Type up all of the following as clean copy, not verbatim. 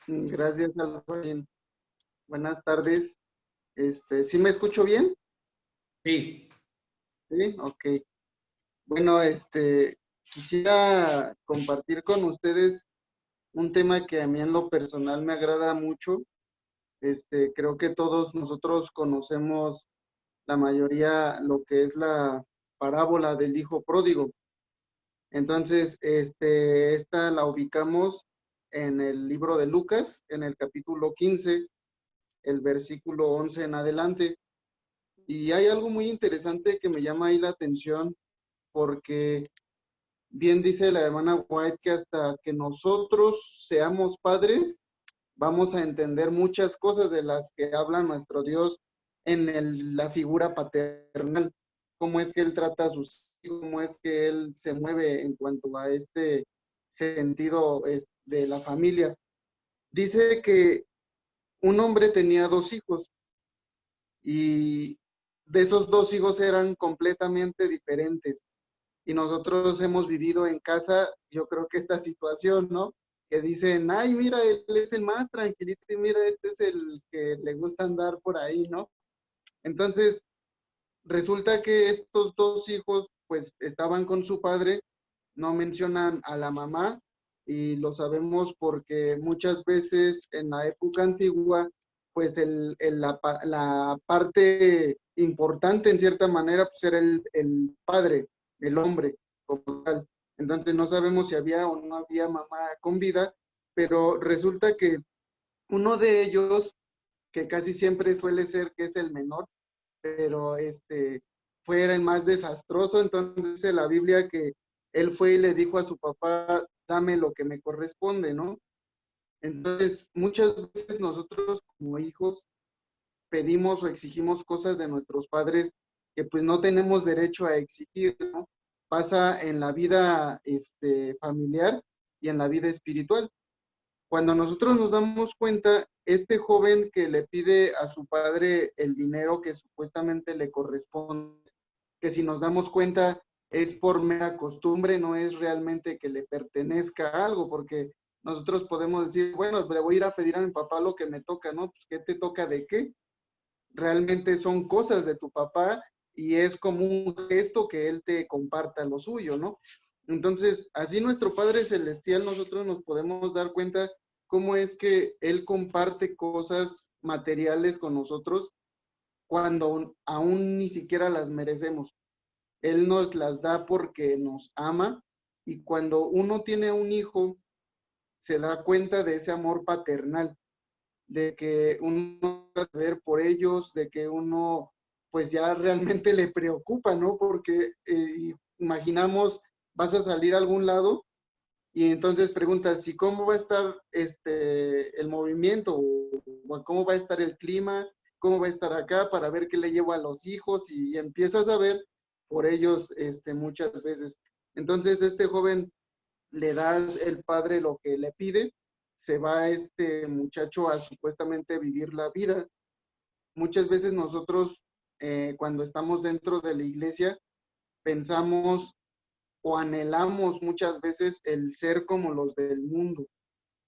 Gracias, Alfred. Buenas tardes. ¿Sí me escucho bien? Sí, Sí, ok. Bueno, quisiera compartir con ustedes un tema que a mí en lo personal me agrada mucho. Creo que todos nosotros conocemos la mayoría lo que es la parábola del hijo pródigo. Entonces, esta la ubicamos en el libro de Lucas, en el capítulo 15, el versículo 11 en adelante. Y hay algo muy interesante que me llama ahí la atención, porque bien dice la hermana White que hasta que nosotros seamos padres, vamos a entender muchas cosas de las que habla nuestro Dios en la figura paternal, cómo es que Él trata a sus hijos, cómo es que Él se mueve en cuanto a este sentido de la familia. Dice que un hombre tenía dos hijos y de esos dos hijos eran completamente diferentes. Y nosotros hemos vivido en casa, yo creo que esta situación, ¿no? Que dicen, ay, mira, él es el más tranquilito y mira, este es el que le gusta andar por ahí, ¿no? Entonces, resulta que estos dos hijos, pues, estaban con su padre, no mencionan a la mamá, y lo sabemos porque muchas veces en la época antigua, pues la parte importante en cierta manera, pues era el padre, el hombre como tal. Entonces no sabemos si había o no había mamá con vida, pero resulta que uno de ellos, que casi siempre suele ser que es el menor, pero fue el más desastroso. Entonces dice la Biblia que él fue y le dijo a su papá, dame lo que me corresponde, ¿no? Entonces, muchas veces nosotros como hijos pedimos o exigimos cosas de nuestros padres que pues no tenemos derecho a exigir, ¿no? Pasa en la vida familiar y en la vida espiritual. Cuando nosotros nos damos cuenta, este joven que le pide a su padre el dinero que supuestamente le corresponde, que si nos damos cuenta es por mera costumbre, no es realmente que le pertenezca a algo, porque nosotros podemos decir, bueno, le voy a ir a pedir a mi papá lo que me toca, ¿no? Pues ¿qué te toca de qué? Realmente son cosas de tu papá y es como un gesto que él te comparta lo suyo, ¿no? Entonces, así nuestro Padre Celestial, nosotros nos podemos dar cuenta cómo es que Él comparte cosas materiales con nosotros cuando aún ni siquiera las merecemos. Él nos las da porque nos ama, y cuando uno tiene un hijo, se da cuenta de ese amor paternal, de que uno va a ver por ellos, de que uno pues ya realmente le preocupa, ¿no? Porque imaginamos, vas a salir a algún lado y entonces preguntas, ¿y cómo va a estar el movimiento? ¿O cómo va a estar el clima? ¿Cómo va a estar acá para ver qué le llevo a los hijos? Y empiezas a ver por ellos muchas veces. Entonces este joven le da el padre lo que le pide, se va este muchacho a supuestamente vivir la vida. Muchas veces nosotros, cuando estamos dentro de la iglesia, pensamos o anhelamos muchas veces el ser como los del mundo.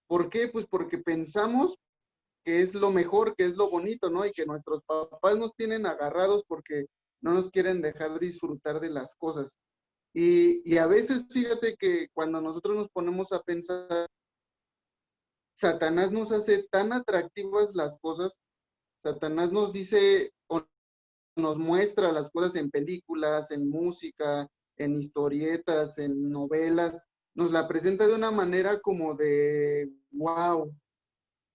¿Por qué? Pues porque pensamos que es lo mejor, que es lo bonito, ¿no? Y que nuestros papás nos tienen agarrados porque no nos quieren dejar disfrutar de las cosas. Y a veces, fíjate que cuando nosotros nos ponemos a pensar, Satanás nos hace tan atractivas las cosas. Satanás nos dice o nos muestra las cosas en películas, en música, en historietas, en novelas. Nos la presenta de una manera como de wow.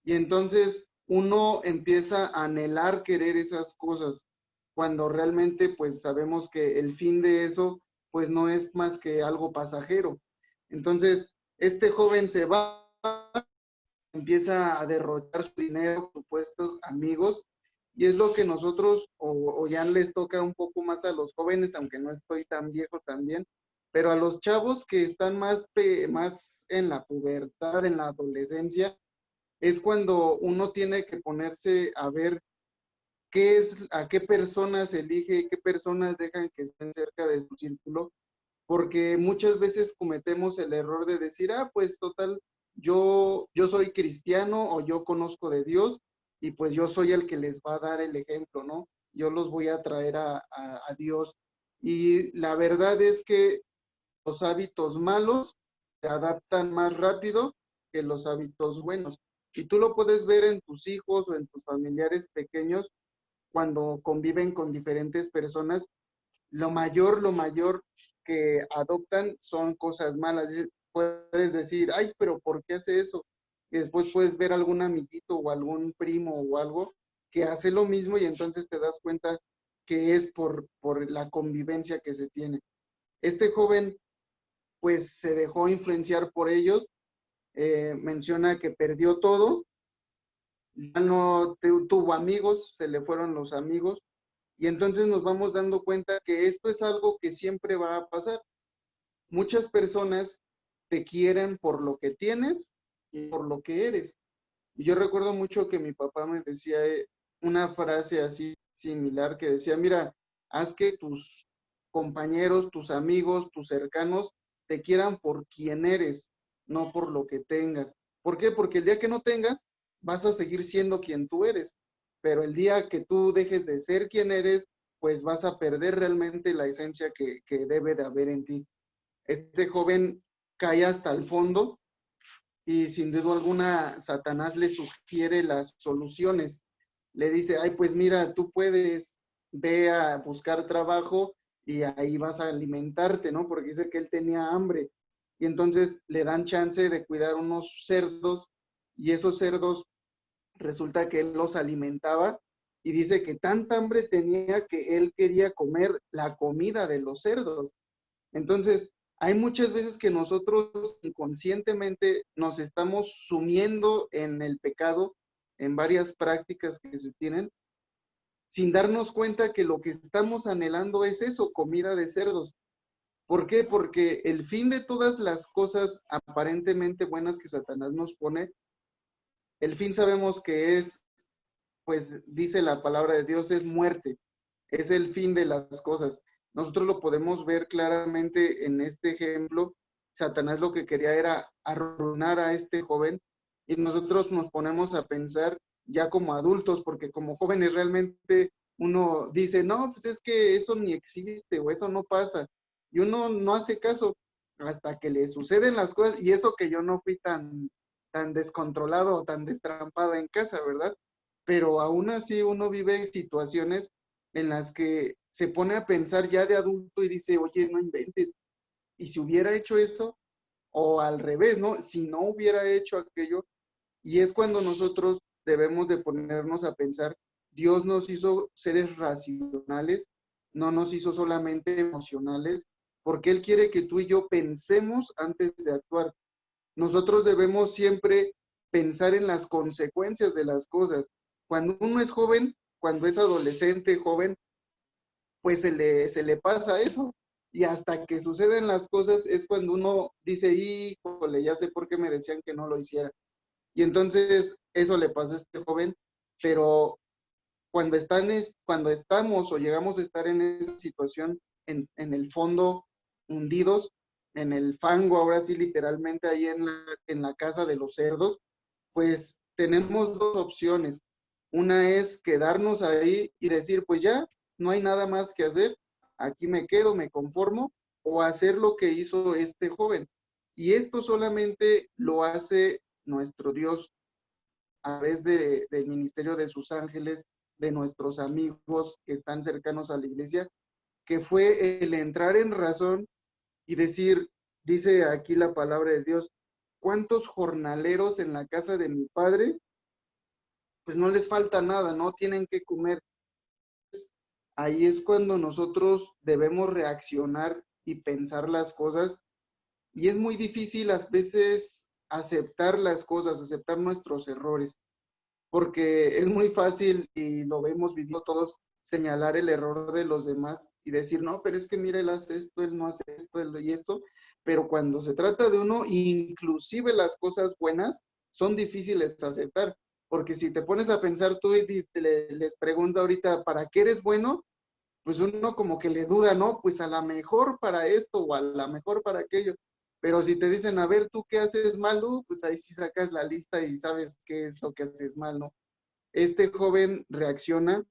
Y entonces uno empieza a anhelar querer esas cosas, cuando realmente pues sabemos que el fin de eso pues no es más que algo pasajero. Entonces, este joven se va, empieza a derrochar su dinero, supuestos amigos, y es lo que nosotros, o ya les toca un poco más a los jóvenes, aunque no estoy tan viejo también, pero a los chavos que están más en la pubertad, en la adolescencia, es cuando uno tiene que ponerse a ver qué es, a qué personas elige, qué personas dejan que estén cerca de su círculo, porque muchas veces cometemos el error de decir, ah, pues total, yo soy cristiano o yo conozco de Dios y pues yo soy el que les va a dar el ejemplo, ¿no? Yo los voy a traer a Dios. Y la verdad es que los hábitos malos se adaptan más rápido que los hábitos buenos. Y tú lo puedes ver en tus hijos o en tus familiares pequeños cuando conviven con diferentes personas. Lo mayor que adoptan son cosas malas. Puedes decir, ay, pero ¿por qué hace eso? Y después puedes ver algún amiguito o algún primo o algo que hace lo mismo y entonces te das cuenta que es por la convivencia que se tiene. Este joven pues se dejó influenciar por ellos, menciona que perdió todo, ya no tuvo amigos, se le fueron los amigos, y entonces nos vamos dando cuenta que esto es algo que siempre va a pasar. Muchas personas te quieren por lo que tienes y por lo que eres. Y yo recuerdo mucho que mi papá me decía una frase así similar que decía, mira, haz que tus compañeros, tus amigos, tus cercanos te quieran por quien eres, no por lo que tengas. ¿Por qué? Porque el día que no tengas, vas a seguir siendo quien tú eres. Pero el día que tú dejes de ser quien eres, pues vas a perder realmente la esencia que debe de haber en ti. Este joven cae hasta el fondo y sin duda alguna Satanás le sugiere las soluciones. Le dice, ay, pues mira, tú puedes, ve a buscar trabajo y ahí vas a alimentarte, ¿no? Porque dice que él tenía hambre. Y entonces le dan chance de cuidar unos cerdos y esos cerdos resulta que él los alimentaba y dice que tanta hambre tenía que él quería comer la comida de los cerdos. Entonces, hay muchas veces que nosotros inconscientemente nos estamos sumiendo en el pecado, en varias prácticas que se tienen, sin darnos cuenta que lo que estamos anhelando es eso, comida de cerdos. ¿Por qué? Porque el fin de todas las cosas aparentemente buenas que Satanás nos pone, el fin sabemos que es, pues dice la palabra de Dios, es muerte, es el fin de las cosas. Nosotros lo podemos ver claramente en este ejemplo. Satanás lo que quería era arruinar a este joven y nosotros nos ponemos a pensar ya como adultos, porque como jóvenes realmente uno dice, no, pues es que eso ni existe o eso no pasa. Y uno no hace caso hasta que le suceden las cosas y eso que yo no fui tan descontrolado o tan destrampado en casa, ¿verdad? Pero aún así uno vive situaciones en las que se pone a pensar ya de adulto y dice, oye, no inventes, y si hubiera hecho eso, o al revés, ¿no? Si no hubiera hecho aquello, y es cuando nosotros debemos de ponernos a pensar, Dios nos hizo seres racionales, no nos hizo solamente emocionales, porque Él quiere que tú y yo pensemos antes de actuar. Nosotros debemos siempre pensar en las consecuencias de las cosas. Cuando uno es joven, cuando es adolescente, joven, pues se le pasa eso. Y hasta que suceden las cosas es cuando uno dice, híjole, ya sé por qué me decían que no lo hiciera. Y entonces eso le pasa a este joven, pero cuando estamos o llegamos a estar en esa situación, en el fondo, hundidos, en el fango, ahora sí literalmente ahí en la casa de los cerdos, pues tenemos dos opciones. Una es quedarnos ahí y decir, pues ya, no hay nada más que hacer, aquí me quedo, me conformo, o hacer lo que hizo este joven. Y esto solamente lo hace nuestro Dios a través del ministerio de sus ángeles, de nuestros amigos que están cercanos a la iglesia, que fue el entrar en razón y decir, dice aquí la palabra de Dios, ¿cuántos jornaleros en la casa de mi padre? Pues no les falta nada, no tienen que comer. Ahí es cuando nosotros debemos reaccionar y pensar las cosas. Y es muy difícil a veces aceptar las cosas, aceptar nuestros errores, porque es muy fácil y lo vemos viviendo todos, señalar el error de los demás y decir, no, pero es que mira, él hace esto, él no hace esto, él y esto, pero cuando se trata de uno, inclusive las cosas buenas son difíciles de aceptar, porque si te pones a pensar tú y les pregunto ahorita, ¿para qué eres bueno? Pues uno como que le duda, ¿no? Pues a lo mejor para esto o a lo mejor para aquello. Pero si te dicen, a ver, ¿tú qué haces malo? Pues ahí sí sacas la lista y sabes qué es lo que haces mal, ¿no? Este joven reacciona,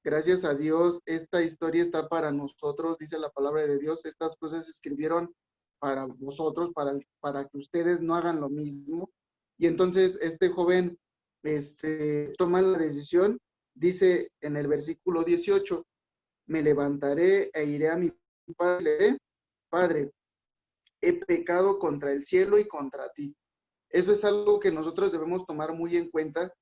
gracias a Dios, esta historia está para nosotros, dice la palabra de Dios, estas cosas se escribieron para vosotros, para que ustedes no hagan lo mismo. Y entonces este joven toma la decisión, dice en el versículo 18, me levantaré e iré a mi padre, y le diré, Padre, he pecado contra el cielo y contra ti. Eso es algo que nosotros debemos tomar muy en cuenta,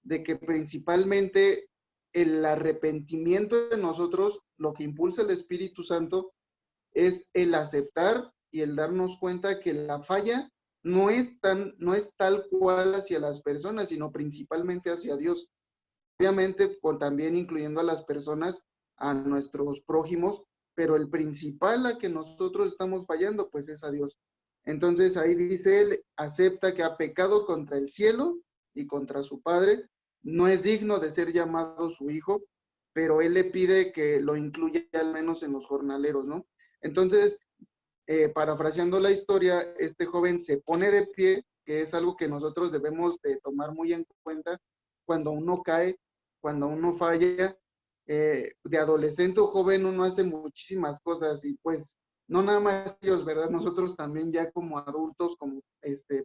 de que principalmente el arrepentimiento de nosotros, lo que impulsa el Espíritu Santo, es el aceptar y el darnos cuenta que la falla no es tal cual hacia las personas, sino principalmente hacia Dios. Obviamente, también incluyendo a las personas, a nuestros prójimos, pero el principal a que nosotros estamos fallando, pues es a Dios. Entonces ahí dice él, acepta que ha pecado contra el cielo y contra su padre, no es digno de ser llamado su hijo, pero él le pide que lo incluya al menos en los jornaleros, ¿no? Entonces, parafraseando la historia, este joven se pone de pie, que es algo que nosotros debemos de tomar muy en cuenta cuando uno cae, cuando uno falla. De adolescente o joven uno hace muchísimas cosas y pues no nada más ellos, ¿verdad? Nosotros también ya como adultos, como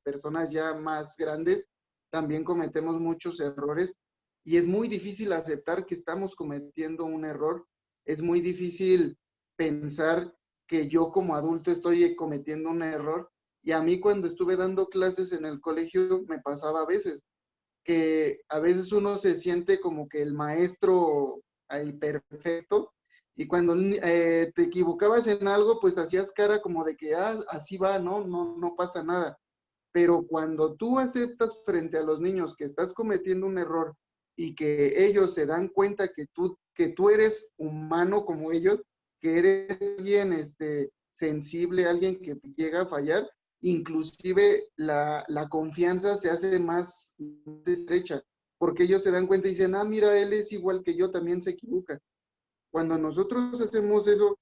personas ya más grandes, también cometemos muchos errores y es muy difícil aceptar que estamos cometiendo un error. Es muy difícil pensar que yo como adulto estoy cometiendo un error. Y a mí cuando estuve dando clases en el colegio me pasaba a veces, que a veces uno se siente como que el maestro ahí perfecto, y cuando te equivocabas en algo, pues hacías cara como de que, ah, así va, ¿no? No pasa nada. Pero cuando tú aceptas frente a los niños que estás cometiendo un error y que ellos se dan cuenta que tú eres humano como ellos, que eres alguien sensible, alguien que llega a fallar, inclusive la confianza se hace más estrecha, porque ellos se dan cuenta y dicen, ah, mira, él es igual que yo, también se equivoca. Cuando nosotros hacemos eso,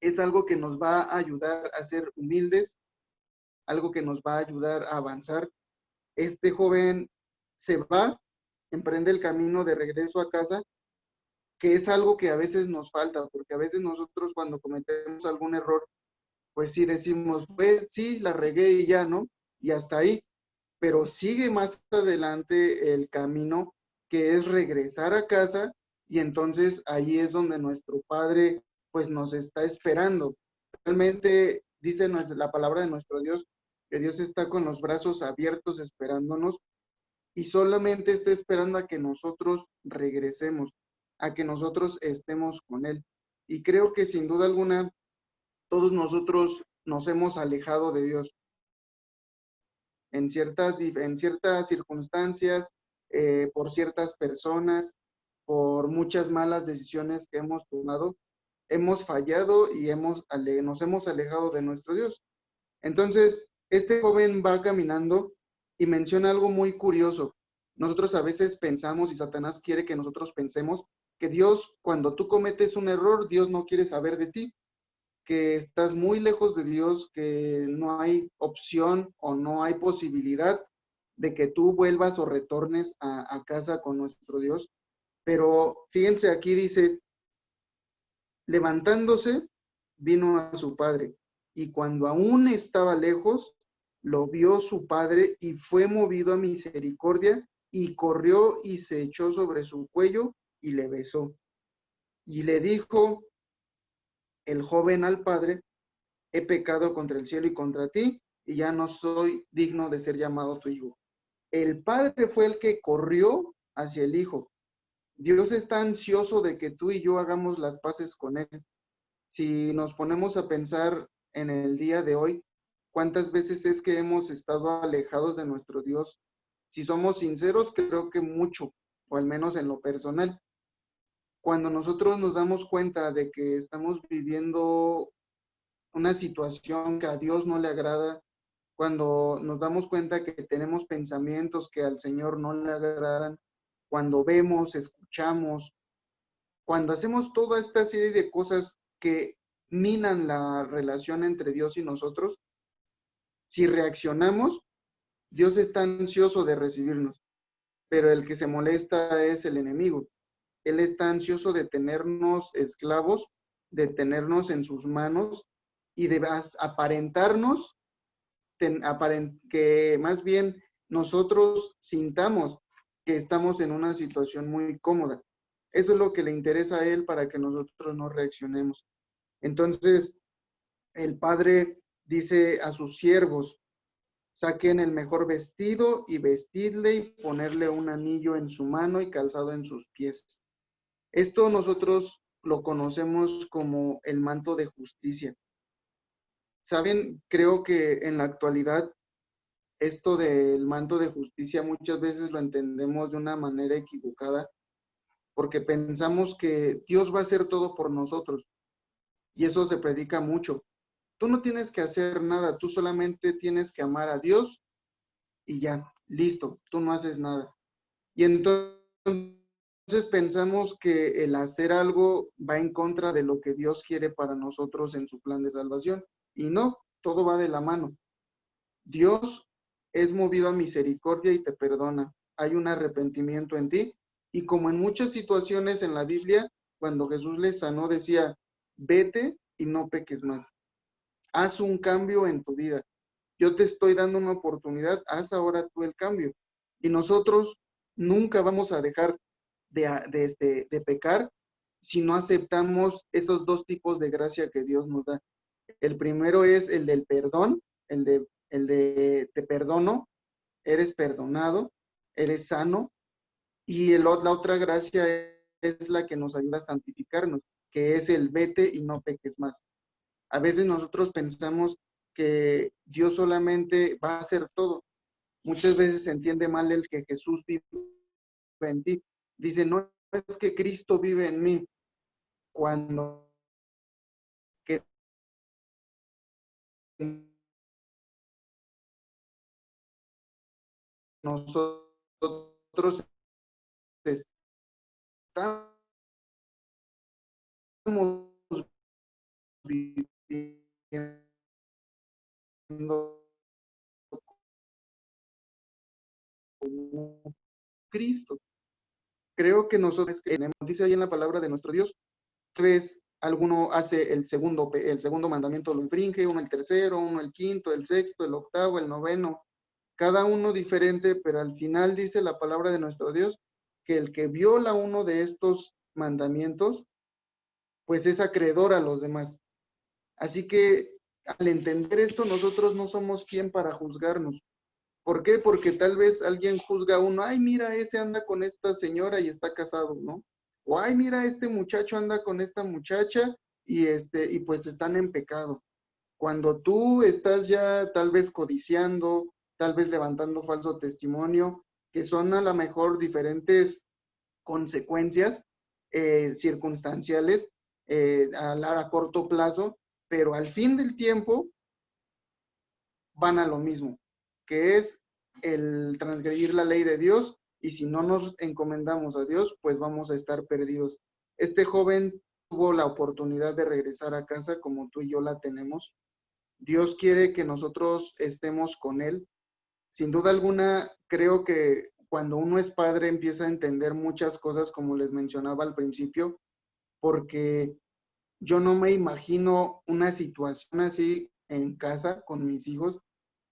es algo que nos va a ayudar a ser humildes, algo que nos va a ayudar a avanzar. Este joven se va, emprende el camino de regreso a casa, que es algo que a veces nos falta, porque a veces nosotros cuando cometemos algún error, pues sí decimos, pues sí, la regué y ya, ¿no? Y hasta ahí, pero sigue más adelante el camino que es regresar a casa y entonces ahí es donde nuestro Padre pues nos está esperando. Realmente dice la palabra de nuestro Dios que Dios está con los brazos abiertos esperándonos y solamente está esperando a que nosotros regresemos, a que nosotros estemos con Él. Y creo que sin duda alguna todos nosotros nos hemos alejado de Dios en ciertas circunstancias, por ciertas personas, por muchas malas decisiones que hemos tomado, hemos fallado y nos hemos alejado de nuestro Dios. Entonces, este joven va caminando y menciona algo muy curioso. Nosotros a veces pensamos, y Satanás quiere que nosotros pensemos, que Dios, cuando tú cometes un error, Dios no quiere saber de ti, que estás muy lejos de Dios, que no hay opción o no hay posibilidad de que tú vuelvas o retornes a casa con nuestro Dios. Pero fíjense, aquí dice, levantándose, vino a su padre, y cuando aún estaba lejos, lo vio su padre y fue movido a misericordia, y corrió y se echó sobre su cuello y le besó. Y le dijo el joven al padre, he pecado contra el cielo y contra ti, y ya no soy digno de ser llamado tu hijo. El padre fue el que corrió hacia el hijo. Dios está ansioso de que tú y yo hagamos las paces con él. Si nos ponemos a pensar en el día de hoy, ¿cuántas veces es que hemos estado alejados de nuestro Dios? Si somos sinceros, creo que mucho, o al menos en lo personal. Cuando nosotros nos damos cuenta de que estamos viviendo una situación que a Dios no le agrada, cuando nos damos cuenta que tenemos pensamientos que al Señor no le agradan, cuando vemos, escuchamos, cuando hacemos toda esta serie de cosas que minan la relación entre Dios y nosotros, Si reaccionamos, Dios está ansioso de recibirnos, pero el que se molesta es el enemigo. Él está ansioso de tenernos esclavos, de tenernos en sus manos y de aparentarnos, que más bien nosotros sintamos que estamos en una situación muy cómoda. Eso es lo que le interesa a él para que nosotros no reaccionemos. Entonces, el Padre dice a sus siervos: saquen el mejor vestido y vestidle y ponerle un anillo en su mano y calzado en sus pies. Esto nosotros lo conocemos como el manto de justicia. Saben, creo que en la actualidad esto del manto de justicia muchas veces lo entendemos de una manera equivocada porque pensamos que Dios va a hacer todo por nosotros y eso se predica mucho. Tú no tienes que hacer nada, tú solamente tienes que amar a Dios y ya, listo, tú no haces nada. Y entonces pensamos que el hacer algo va en contra de lo que Dios quiere para nosotros en su plan de salvación. Y no, todo va de la mano. Dios es movido a misericordia y te perdona. Hay un arrepentimiento en ti. Y como en muchas situaciones en la Biblia, cuando Jesús les sanó, decía: vete y no peques más. Haz un cambio en tu vida. Yo te estoy dando una oportunidad, haz ahora tú el cambio. Y nosotros nunca vamos a dejar de pecar si no aceptamos esos dos tipos de gracia que Dios nos da. El primero es el del perdón, el de te perdono, eres perdonado, eres sano, y la otra gracia es la que nos ayuda a santificarnos, que es el vete y no peques más. A veces nosotros pensamos que Dios solamente va a hacer todo. Muchas veces se entiende mal el que Jesús vive en ti. Dice: no es que Cristo vive en mí, cuando que nosotros estamos viviendo como Cristo. Creo que nosotros tenemos, dice ahí en la palabra de nuestro Dios, vez alguno hace el segundo mandamiento lo infringe, uno el tercero, uno el quinto, el sexto, el octavo, el noveno, cada uno diferente, pero al final dice la palabra de nuestro Dios que el que viola uno de estos mandamientos, pues es acreedor a los demás. Así que al entender esto, nosotros no somos quien para juzgarnos. ¿Por qué? Porque tal vez alguien juzga a uno: ay, mira, ese anda con esta señora y está casado, ¿no? O ay, mira, este muchacho anda con esta muchacha y pues están en pecado. Cuando tú estás ya tal vez codiciando, tal vez levantando falso testimonio, que son a lo mejor diferentes consecuencias circunstanciales a corto plazo, pero al fin del tiempo van a lo mismo, que es el transgredir la ley de Dios, y si no nos encomendamos a Dios, pues vamos a estar perdidos. Este joven tuvo la oportunidad de regresar a casa como tú y yo la tenemos. Dios quiere que nosotros estemos con Él. Sin duda alguna, creo que cuando uno es padre empieza a entender muchas cosas, como les mencionaba al principio, porque yo no me imagino una situación así en casa con mis hijos,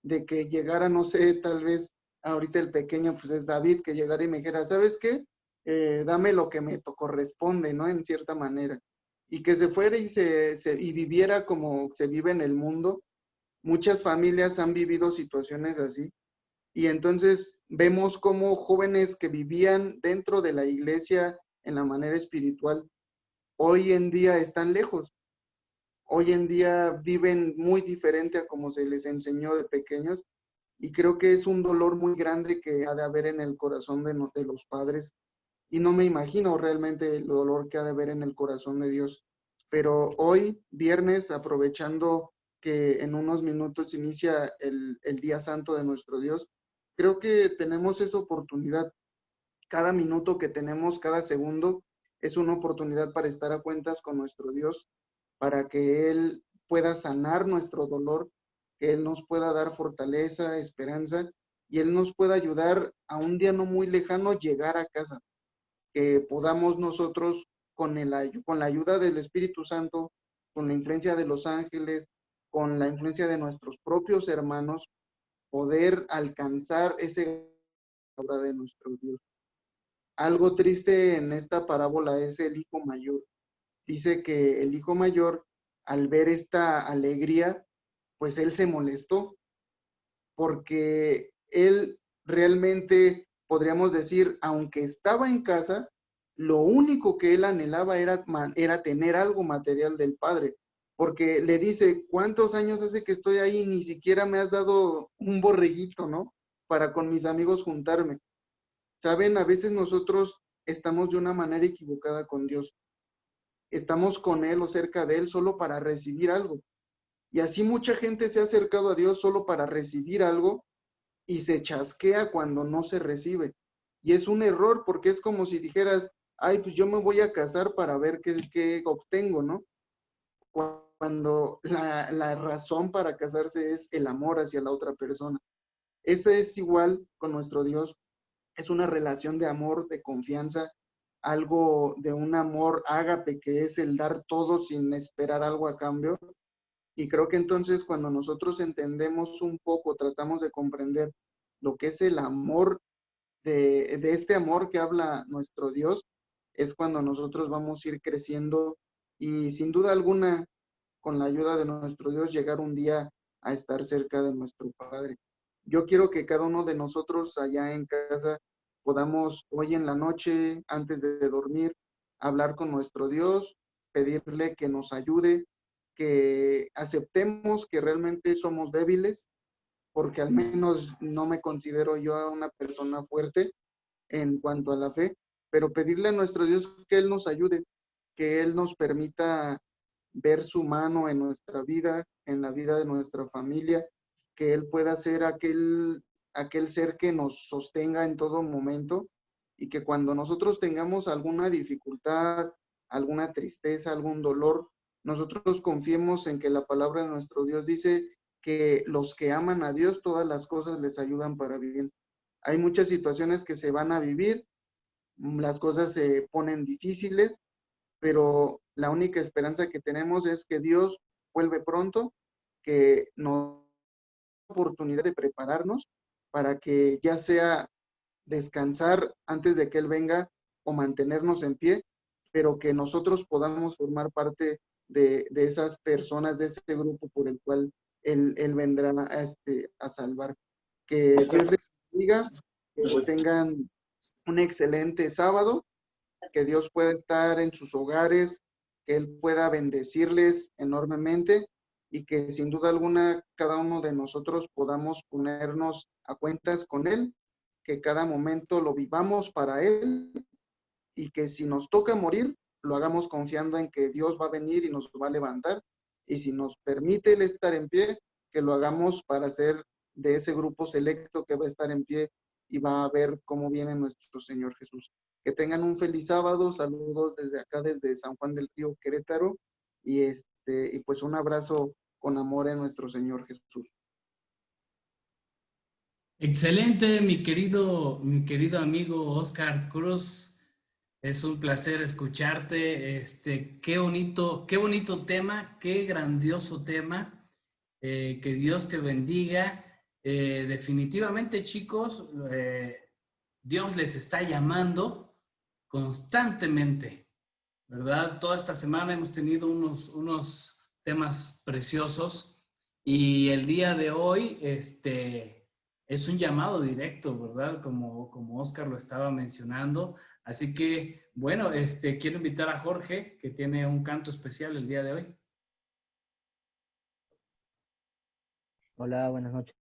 de que llegara, no sé, tal vez ahorita el pequeño pues es David, que llegara y me dijera: ¿sabes qué? Dame lo que me corresponde, ¿no? En cierta manera. Y que se fuera y viviera como se vive en el mundo. Muchas familias han vivido situaciones así. Y entonces vemos cómo jóvenes que vivían dentro de la iglesia en la manera espiritual, hoy en día están lejos. Hoy en día viven muy diferente a como se les enseñó de pequeños, y creo que es un dolor muy grande que ha de haber en el corazón de los padres, y no me imagino realmente el dolor que ha de haber en el corazón de Dios. Pero hoy, viernes, aprovechando que en unos minutos inicia el día santo de nuestro Dios, creo que tenemos esa oportunidad. Cada minuto que tenemos, cada segundo, es una oportunidad para estar a cuentas con nuestro Dios, para que Él pueda sanar nuestro dolor, que Él nos pueda dar fortaleza, esperanza, y Él nos pueda ayudar a un día no muy lejano llegar a casa, que podamos nosotros con la ayuda del Espíritu Santo, con la influencia de los ángeles, con la influencia de nuestros propios hermanos, poder alcanzar ese obra de nuestro Dios. Algo triste en esta parábola es el hijo mayor. Dice que el hijo mayor, al ver esta alegría, pues él se molestó, porque él realmente, podríamos decir, aunque estaba en casa, lo único que él anhelaba era tener algo material del padre, porque le dice, ¿cuántos años hace que estoy ahí? Ni siquiera me has dado un borreguito, ¿no? Para con mis amigos juntarme. Saben, a veces nosotros estamos de una manera equivocada con Dios. Estamos con Él o cerca de Él solo para recibir algo. Y así mucha gente se ha acercado a Dios solo para recibir algo y se chasquea cuando no se recibe. Y es un error porque es como si dijeras, ay, pues yo me voy a casar para ver qué obtengo, ¿no? Cuando la razón para casarse es el amor hacia la otra persona. Este es igual con nuestro Dios. Es una relación de amor, de confianza, algo de un amor ágape que es el dar todo sin esperar algo a cambio. Y creo que entonces cuando nosotros entendemos un poco, tratamos de comprender lo que es el amor, de este amor que habla nuestro Dios, es cuando nosotros vamos a ir creciendo y sin duda alguna, con la ayuda de nuestro Dios, llegar un día a estar cerca de nuestro Padre. Yo quiero que cada uno de nosotros allá en casa podamos hoy en la noche, antes de dormir, hablar con nuestro Dios, pedirle que nos ayude, que aceptemos que realmente somos débiles, porque al menos no me considero yo una persona fuerte en cuanto a la fe, pero pedirle a nuestro Dios que Él nos ayude, que Él nos permita ver su mano en nuestra vida, en la vida de nuestra familia, que Él pueda ser aquel ser que nos sostenga en todo momento y que cuando nosotros tengamos alguna dificultad, alguna tristeza, algún dolor, nosotros confiemos en que la palabra de nuestro Dios dice que los que aman a Dios, todas las cosas les ayudan para bien. Hay muchas situaciones que se van a vivir, las cosas se ponen difíciles, pero la única esperanza que tenemos es que Dios vuelve pronto, que nos da oportunidad de prepararnos para que ya sea descansar antes de que Él venga o mantenernos en pie, pero que nosotros podamos formar parte de esas personas, de ese grupo por el cual Él vendrá a salvar. Que Dios les bendiga, que tengan un excelente sábado, que Dios pueda estar en sus hogares, que Él pueda bendecirles enormemente y que sin duda alguna cada uno de nosotros podamos ponernos a cuentas con Él, que cada momento lo vivamos para Él y que si nos toca morir, lo hagamos confiando en que Dios va a venir y nos va a levantar. Y si nos permite Él estar en pie, que lo hagamos para ser de ese grupo selecto que va a estar en pie y va a ver cómo viene nuestro Señor Jesús. Que tengan un feliz sábado, saludos desde acá, desde San Juan del Río, Querétaro, y pues un abrazo con amor en nuestro Señor Jesús. Excelente, mi querido amigo Oscar Cruz. Es un placer escucharte. Qué bonito tema, qué grandioso tema. Que Dios te bendiga. Definitivamente, chicos, Dios les está llamando constantemente, ¿verdad? Toda esta semana hemos tenido unos temas preciosos y el día de hoy, es un llamado directo, ¿verdad? Como Oscar lo estaba mencionando. Así que, bueno, quiero invitar a Jorge, que tiene un canto especial el día de hoy. Hola, buenas noches